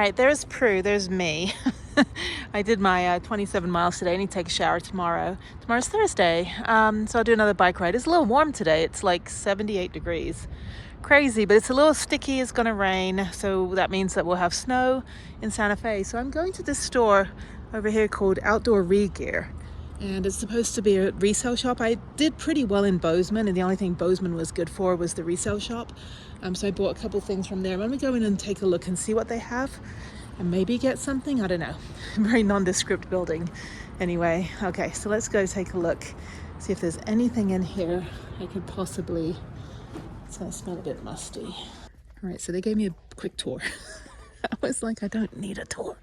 right, there's Prue, there's me. I did my 27 miles today. I need to take a shower tomorrow. Tomorrow's Thursday, so I'll do another bike ride. It's a little warm today. It's like 78 degrees. Crazy, but it's a little sticky. It's going to rain, so that means that we'll have snow in Santa Fe. So I'm going to this store over here called Outdoor Re-Gear, and it's supposed to be a resale shop. I did pretty well in Bozeman, and the only thing Bozeman was good for was the resale shop. So I bought a couple things from there. I'm going to go in and take a look and see what they have and maybe get something. I don't know. Very nondescript building. Anyway, okay, so let's go take a look, see if there's anything in here I could possibly... It's going to smell a bit musty. All right, so they gave me a quick tour. I was like, I don't need a tour.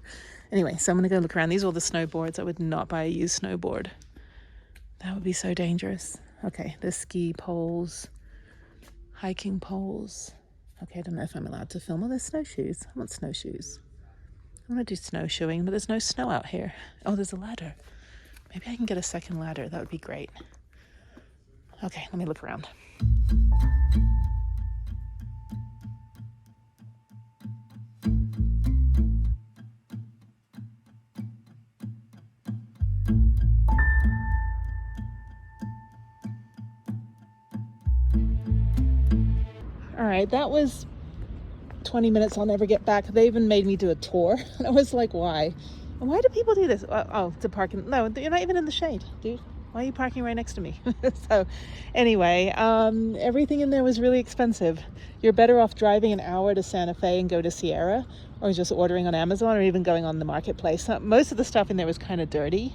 Anyway, so I'm going to go look around. These are all the snowboards. I would not buy a used snowboard. That would be so dangerous. Okay, there's ski poles, hiking poles. Okay, I don't know if I'm allowed to film. Oh, there's snowshoes. I want snowshoes. I want to do snowshoeing, but there's no snow out here. Oh, there's a ladder. Maybe I can get a second ladder. That would be great. Okay, let me look around. All right, that was 20 minutes I'll never get back. They even made me do a tour. And I was like, why? And why do people do this? Oh, to park in... No, you're not even in the shade, dude. Why are you parking right next to me? So anyway, everything in there was really expensive. You're better off driving an hour to Santa Fe and go to Sierra, or just ordering on Amazon, or even going on the marketplace. Most of the stuff in there was kind of dirty.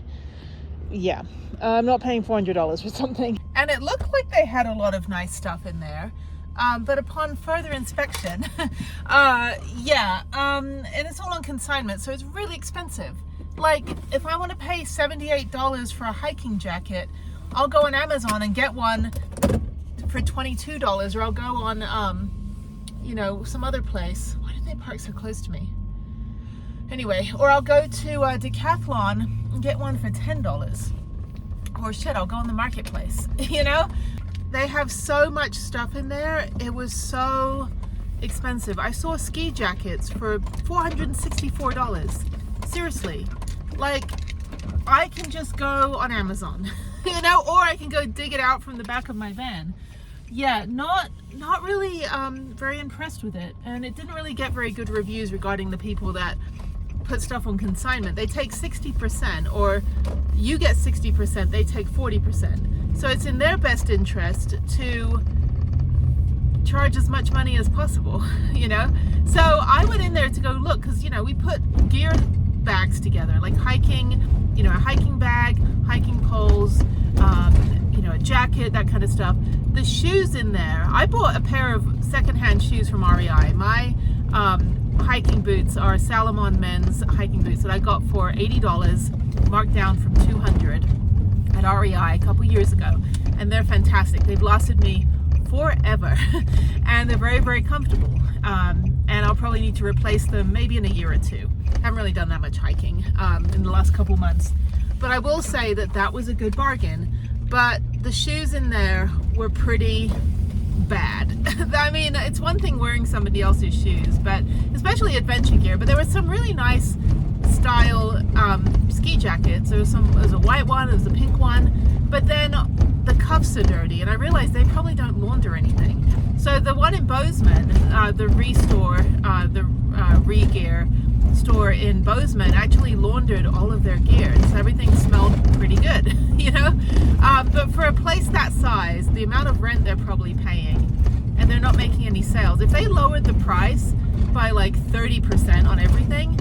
Yeah, I'm not paying $400 for something. And it looked like they had a lot of nice stuff in there. But upon further inspection, and it's all on consignment, so it's really expensive. Like, if I want to pay $78 for a hiking jacket, I'll go on Amazon and get one for $22, or I'll go on, some other place. Why did they park so close to me? Anyway, or I'll go to Decathlon and get one for $10. Or shit, I'll go on the marketplace, They have so much stuff in there. It was so expensive. I saw ski jackets for $464. Seriously. Like, I can just go on Amazon, or I can go dig it out from the back of my van. Yeah, not really very impressed with it. And it didn't really get very good reviews regarding the people that put stuff on consignment. They take 60%, or you get 60%, they take 40%. So it's in their best interest to charge as much money as possible, So I went in there to go look, because, we put gear bags together, like hiking, a hiking bag, hiking poles, a jacket, that kind of stuff. The shoes in there, I bought a pair of secondhand shoes from REI. My hiking boots are Salomon men's hiking boots that I got for $80, marked down from $200 at REI a couple years ago, and they're fantastic. They've lasted me forever and they're very, very comfortable, and I'll probably need to replace them maybe in a year or two. Haven't really done that much hiking in the last couple months, but I will say that was a good bargain. But the shoes in there were pretty bad. I mean, it's one thing wearing somebody else's shoes, but especially adventure gear, but there was some really nice style ski jackets. There was a white one, there was a pink one, but then the cuffs are dirty, and I realized they probably don't launder anything. So the one in Bozeman, the Re-Gear store in Bozeman, actually laundered all of their gear, and so everything smelled pretty good, but for a place that size, the amount of rent they're probably paying, and they're not making any sales. If they lowered the price by like 30% on everything,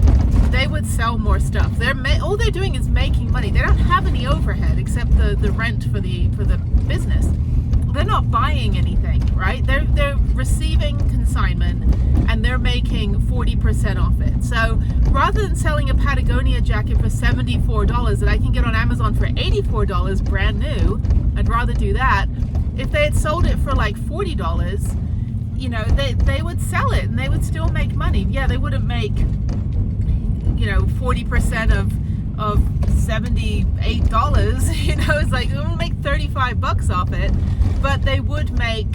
they would sell more stuff. All they're doing is making money. They don't have any overhead except the rent for the business. They're not buying anything, right? They're receiving consignment, and they're making 40% off it. So rather than selling a Patagonia jacket for $74 that I can get on Amazon for $84 brand new, I'd rather do that. If they had sold it for like $40, they would sell it and they would still make money. Yeah, they wouldn't make 40% of $78. It's like they won't make $35 off it, but they would make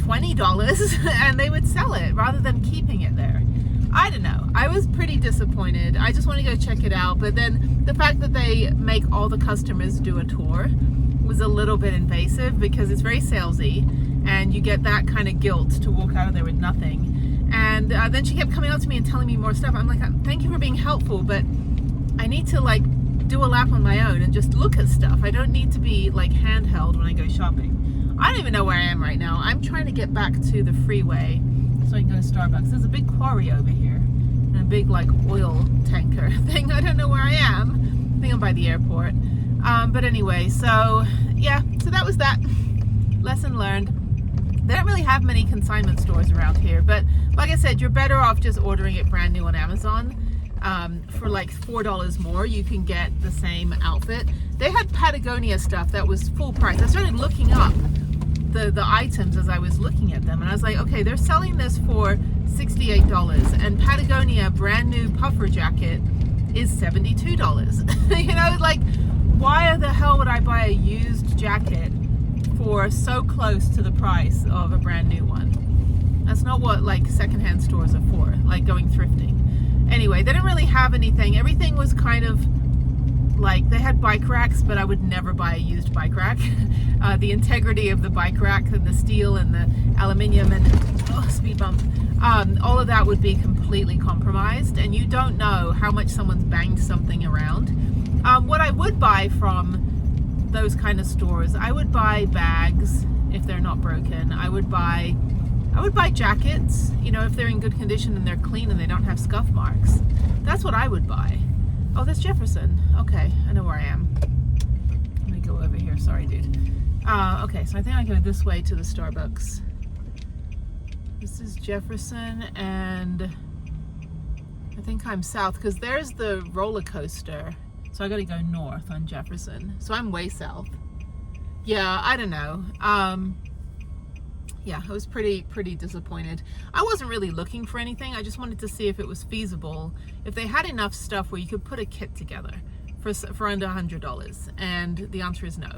$20 and they would sell it rather than keeping it there. I don't know. I was pretty disappointed. I just want to go check it out. But then the fact that they make all the customers do a tour was a little bit invasive, because it's very salesy and you get that kind of guilt to walk out of there with nothing. And then she kept coming up to me and telling me more stuff. I'm like, thank you for being helpful, but I need to like do a lap on my own and just look at stuff. I don't need to be like handheld when I go shopping. I don't even know where I am right now. I'm trying to get back to the freeway so I can go to Starbucks. There's a big quarry over here and a big like oil tanker thing. I don't know where I am. I think I'm by the airport. But anyway, so yeah, so that was that. Lesson learned. They don't really have many consignment stores around here, but like I said, you're better off just ordering it brand new on Amazon. For like $4 more, you can get the same outfit. They had Patagonia stuff that was full price. I started looking up the items as I was looking at them, and I was like, okay, they're selling this for $68, and Patagonia brand new puffer jacket is $72. You know, like, why the hell would I buy a used jacket for so close to the price of a brand new one? That's not what like secondhand stores are for, like going thrifting. Anyway, they didn't really have anything. Everything was kind of like, they had bike racks, but I would never buy a used bike rack. The integrity of the bike rack and the steel and the aluminium and speed bump, all of that would be completely compromised, and you don't know how much someone's banged something around. What I would buy from those kind of stores, I would buy bags if they're not broken. I would buy jackets, you know, if they're in good condition and they're clean and they don't have scuff marks. That's what I would buy. Oh, there's Jefferson. Okay, I know where I am. Let me go over here. Sorry, dude. Okay, so I think I go this way to the Starbucks. This is Jefferson, and I think I'm south, because there's the roller coaster. So I gotta go north on Jefferson. So I'm way south. Yeah, I don't know. Yeah, I was pretty disappointed. I wasn't really looking for anything. I just wanted to see if it was feasible, if they had enough stuff where you could put a kit together for under $100, and the answer is no.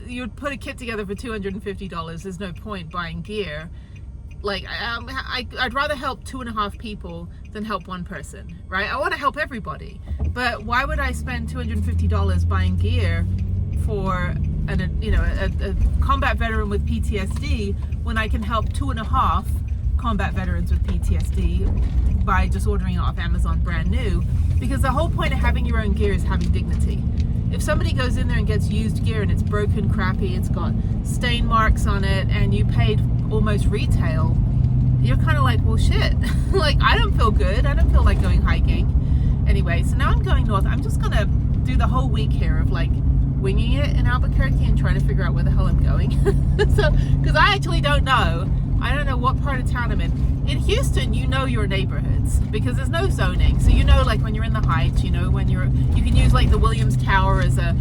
You would put a kit together for $250. There's no point buying gear. Like, I'd rather help 2.5 people than help one person, right? I want to help everybody, but why would I spend $250 buying gear for a combat veteran with PTSD when I can help 2.5 combat veterans with PTSD by just ordering it off Amazon brand new? Because the whole point of having your own gear is having dignity. If somebody goes in there and gets used gear and it's broken, crappy, it's got stain marks on it, and you paid almost retail, you're kind of like, well, shit. Like, I don't feel good. I don't feel like going hiking. Anyway, so now I'm going north. I'm just gonna do the whole week here of like winging it in Albuquerque and trying to figure out where the hell I'm going. So, because I actually don't know. I don't know what part of town I'm in. In Houston, you know your neighborhoods because there's no zoning. So you know, like when you're in the Heights, you know when you can use like the Williams Tower as a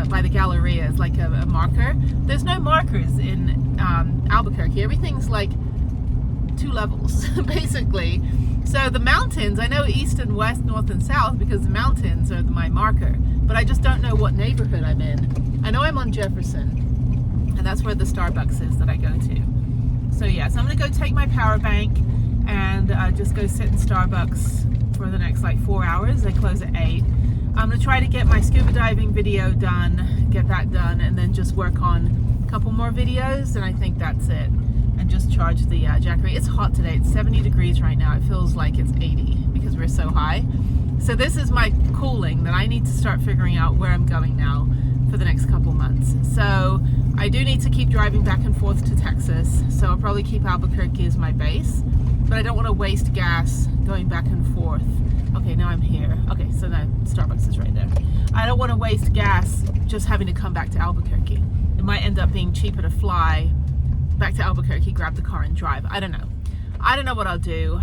by the Galleria as like a marker. There's no markers in Albuquerque. Everything's like 2 levels basically. So the mountains, I know east and west, north and south, because the mountains are my marker, but I just don't know what neighborhood I'm in. I know I'm on Jefferson, and that's where the Starbucks is that I go to. So yeah, so I'm gonna go take my power bank and just go sit in Starbucks for the next like 4 hours. They close at 8. I'm gonna try to get my scuba diving video done, get that done, and then just work on a couple more videos, and I think that's it. And just charge the Jackery. It's hot today. It's 70 degrees right now. It feels like it's 80 because we're so high. So this is my cooling that I need to start figuring out where I'm going now for the next couple months. So I do need to keep driving back and forth to Texas. So I'll probably keep Albuquerque as my base, but I don't want to waste gas going back and forth. Okay, now I'm here. Okay, so now Starbucks is right there. I don't want to waste gas just having to come back to Albuquerque. It might end up being cheaper to fly back to Albuquerque, grab the car and drive. I don't know what I'll do.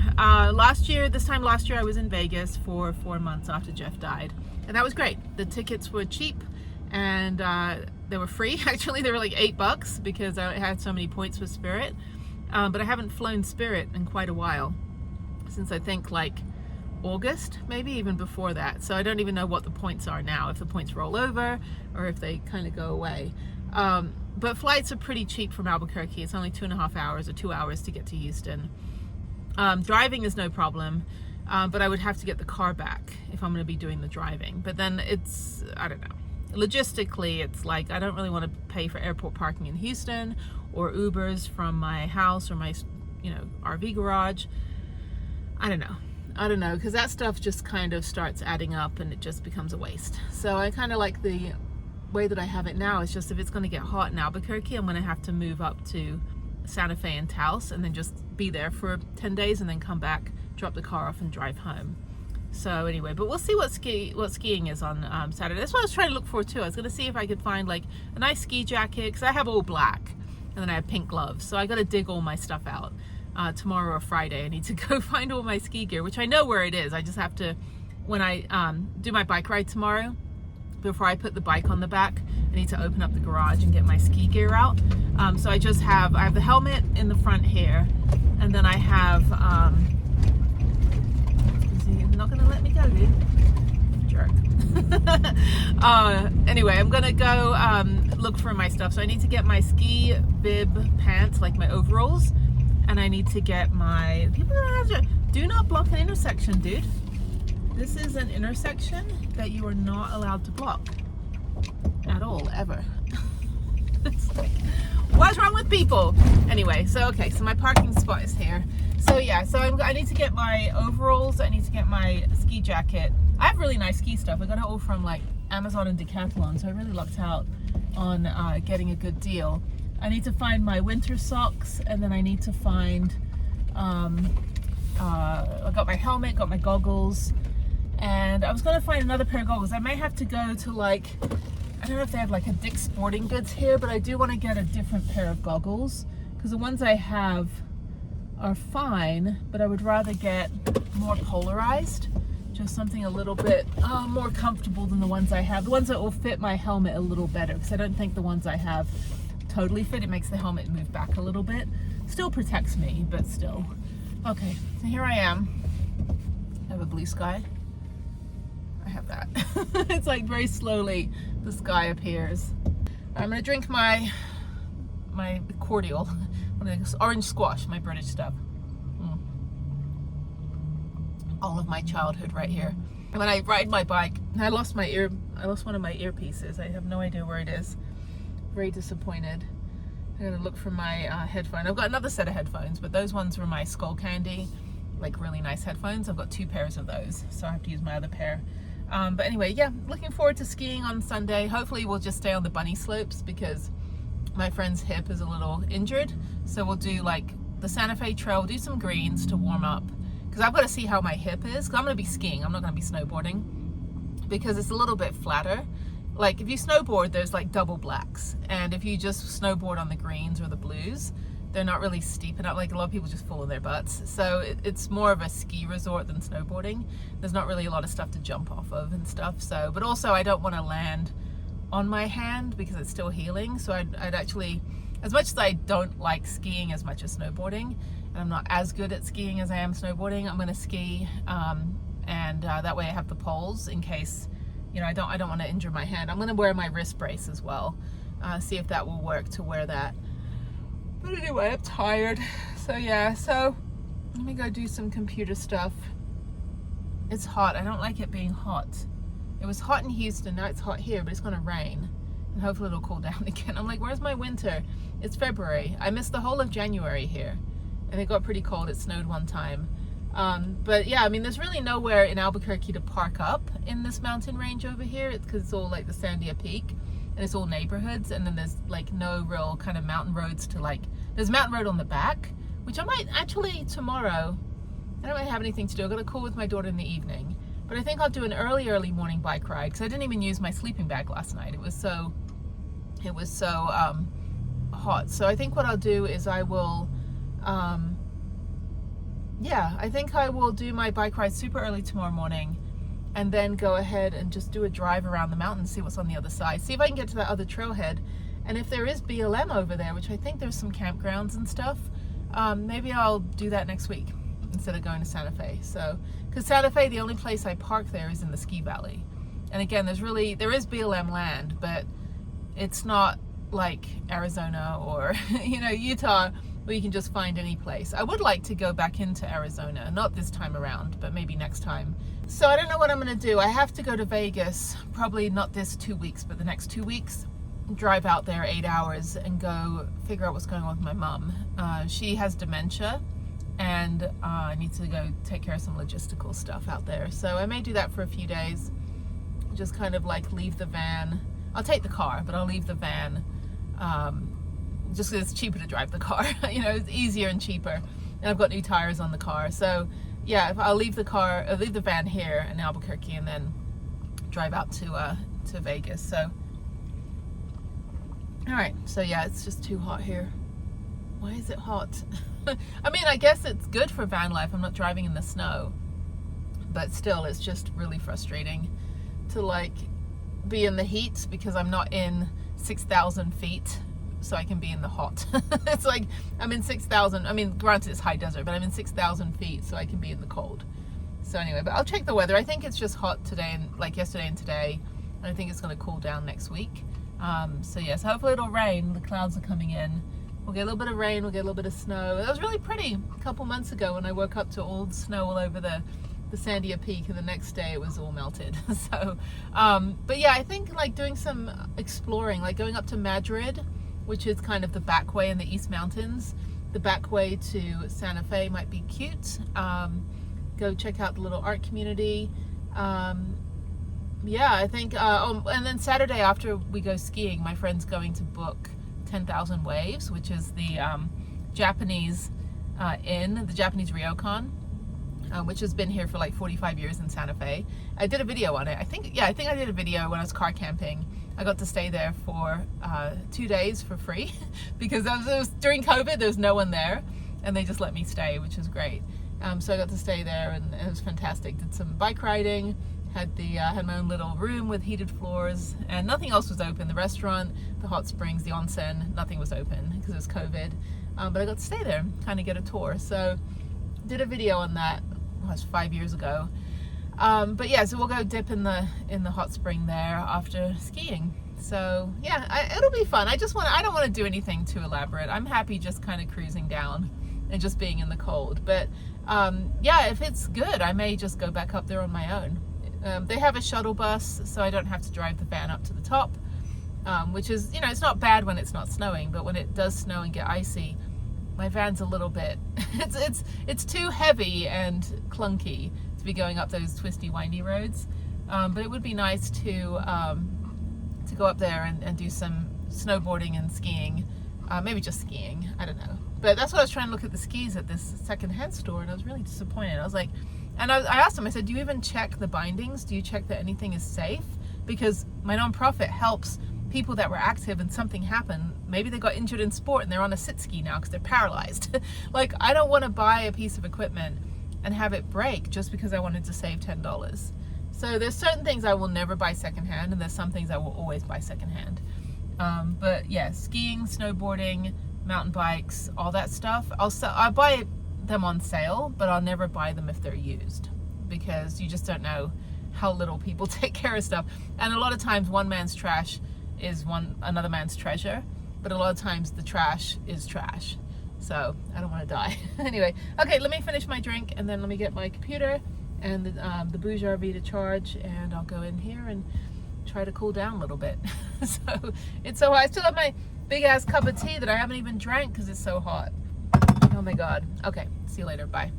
This time last year I was in Vegas for 4 months after Jeff died, and that was great. The tickets were cheap and they were free. Actually, they were like $8 because I had so many points with Spirit, but I haven't flown Spirit in quite a while, since I think like August, maybe even before that. So I don't even know what the points are now, if the points roll over or if they kind of go away. but flights are pretty cheap from Albuquerque. It's only 2.5 hours or 2 hours to get to Houston. Driving is no problem, but I would have to get the car back if I'm going to be doing the driving. But then it's, I don't know. Logistically, it's like I don't really want to pay for airport parking in Houston or Ubers from my house or my, RV garage. I don't know, because that stuff just kind of starts adding up and it just becomes a waste. So I kind of like the way that I have it now. It's just if it's going to get hot in Albuquerque, I'm going to have to move up to Santa Fe and Taos and then just be there for 10 days and then come back, drop the car off and drive home. So anyway, but we'll see what skiing is on Saturday. That's what I was trying to look for too. I was going to see if I could find like a nice ski jacket, because I have all black and then I have pink gloves. So I got to dig all my stuff out. Tomorrow or Friday I need to go find all my ski gear, which I know where it is. I just have to, when I do my bike ride tomorrow, before I put the bike on the back, I need to open up the garage and get my ski gear out. So I have the helmet in the front here, and then I have is he not gonna let me go, dude? Jerk. Anyway, I'm gonna go look for my stuff. So I need to get my ski bib pants, like my overalls, and I need to get my, people don't have to, do not block an intersection, dude. This is an intersection that you are not allowed to block at all, ever. It's like, what's wrong with people? Anyway, so okay, so my parking spot is here. So yeah, so I need to get my overalls, I need to get my ski jacket. I have really nice ski stuff. I got it all from like Amazon and Decathlon, so I really lucked out on getting a good deal. I need to find my winter socks, and then I need to find, I got my helmet, got my goggles, and I was going to find another pair of goggles. I may have to go to like, I don't know if they have like a Dick's Sporting Goods here, but I do want to get a different pair of goggles, because the ones I have are fine, but I would rather get more polarized, just something a little bit more comfortable than the ones I have. The ones that will fit my helmet a little better, because I don't think the ones I have totally fit. It makes the helmet move back a little bit. Still protects me, but still. Okay, so here I am. I have a blue sky. I have that. It's like very slowly the sky appears. I'm gonna drink my cordial, one of the orange squash, my British stuff. All of my childhood right here. And when I ride my bike, I lost one of my earpieces. I have no idea where it is. Very disappointed. I'm gonna look for my headphone. I've got another set of headphones, but those ones were my Skull Candy, like really nice headphones. I've got 2 pairs of those, so I have to use my other pair. But anyway, yeah, looking forward to skiing on Sunday. Hopefully we'll just stay on the bunny slopes, because my friend's hip is a little injured. So we'll do like the Santa Fe Trail, do some greens to warm up, because I've got to see how my hip is, because I'm going to be skiing. I'm not going to be snowboarding, because it's a little bit flatter. Like if you snowboard, there's like double blacks, and if you just snowboard on the greens or the blues, they're not really steep enough. Like a lot of people just fall in their butts. So it's more of a ski resort than snowboarding. There's not really a lot of stuff to jump off of and stuff. So, but also I don't want to land on my hand because it's still healing. So I'd actually, as much as I don't like skiing as much as snowboarding, and I'm not as good at skiing as I am snowboarding, I'm going to ski, and that way I have the poles in case, I don't want to injure my hand. I'm going to wear my wrist brace as well. See if that will work to wear that. But anyway, I'm tired. So yeah, so let me go do some computer stuff. It's hot. I don't like it being hot. It was hot in Houston, now it's hot here, but it's gonna rain. And hopefully it'll cool down again. I'm like, where's my winter? It's February. I missed the whole of January here. And it got pretty cold. It snowed one time. But yeah, I mean, there's really nowhere in Albuquerque to park up in this mountain range over here. It's because it's all like the Sandia Peak. And it's all neighborhoods, and then there's like no real kind of mountain roads to like, there's mountain road on the back, which I might actually tomorrow, I don't really have anything to do. I've got a call with my daughter in the evening, but I think I'll do an early morning bike ride, because I didn't even use my sleeping bag last night. It was so hot. So I think what I'll do is I will, I think I will do my bike ride super early tomorrow morning, and then go ahead and just do a drive around the mountain, see what's on the other side, see if I can get to that other trailhead. And if there is BLM over there, which I think there's some campgrounds and stuff, maybe I'll do that next week instead of going to Santa Fe. So, because Santa Fe, the only place I park there is in the ski valley. And again, there is BLM land, but it's not like Arizona or you know, Utah, where you can just find any place. I would like to go back into Arizona, not this time around, but maybe next time. So I don't know what I'm gonna do. I have to go to Vegas, probably not this 2 weeks, but the next 2 weeks. Drive out there 8 hours and go figure out what's going on with my mom. She has dementia, and I need to go take care of some logistical stuff out there. So I may do that for a few days, just kind of like leave the van. I'll take the car, but I'll leave the van, just because it's cheaper to drive the car. You know, it's easier and cheaper, and I've got new tires on the car. So yeah, I'll leave the van here in Albuquerque, and then drive out to Vegas. So all right, so yeah, it's just too hot here. Why is it hot? I mean, I guess it's good for van life. I'm not driving in the snow, but still, it's just really frustrating to like be in the heat because I'm not in 6,000 feet, so I can be in the hot. It's like I'm in 6,000. I mean, granted, it's high desert, but I'm in 6,000 feet, so I can be in the cold. So anyway, but I'll check the weather. I think it's just hot today and like yesterday and today, and I think it's going to cool down next week. So yes, hopefully it'll rain. The clouds are coming in. We'll get a little bit of rain, we'll get a little bit of snow. It was really pretty a couple months ago when I woke up to all the snow all over the Sandia Peak, and the next day it was all melted. So, but yeah, I think like doing some exploring, like going up to Madrid, which is kind of the back way in the East Mountains. The back way to Santa Fe might be cute. Go check out the little art community. Yeah, I think, and then Saturday after we go skiing, my friend's going to book 10,000 Waves, which is the Japanese inn, the Japanese ryokan, which has been here for like 45 years in Santa Fe. I did a video on it. I think I did a video when I was car camping. I got to stay there for 2 days for free because it was during COVID, there was no one there, and they just let me stay, which was great. So I got to stay there, and it was fantastic. Did some bike riding. Had my own little room with heated floors, and nothing else was open. The restaurant, the hot springs, the onsen, nothing was open because it was COVID. But I got to stay there, kind of get a tour. So did a video on that. It was 5 years ago. But yeah, so we'll go dip in the hot spring there after skiing. So yeah, it'll be fun. I don't want to do anything too elaborate. I'm happy just kind of cruising down and just being in the cold. But yeah, if it's good, I may just go back up there on my own. They have a shuttle bus, so I don't have to drive the van up to the top, which is, you know, it's not bad when it's not snowing, but when it does snow and get icy, my van's a little bit, it's too heavy and clunky to be going up those twisty, windy roads. But it would be nice to go up there and do some snowboarding and skiing, maybe just skiing, I don't know. But that's what I was trying to look at the skis at this secondhand store, and I was really disappointed. I was like, and I asked him, I said, do you even check the bindings? Do you check that anything is safe? Because my nonprofit helps people that were active and something happened. Maybe they got injured in sport and they're on a sit ski now because they're paralyzed. Like, I don't want to buy a piece of equipment and have it break just because I wanted to save $10. So there's certain things I will never buy secondhand, and there's some things I will always buy secondhand. But yeah, skiing, snowboarding, mountain bikes, all that stuff, I'll buy them on sale, but I'll never buy them if they're used, because you just don't know how little people take care of stuff. And a lot of times one man's trash is another man's treasure, but a lot of times the trash is trash. So I don't want to die. Anyway, okay, let me finish my drink, and then let me get my computer and the Bouge RV to charge, and I'll go in here and try to cool down a little bit. So it's so hot. I still have my big ass cup of tea that I haven't even drank because it's so hot. Oh my God. Okay, see you later. Bye.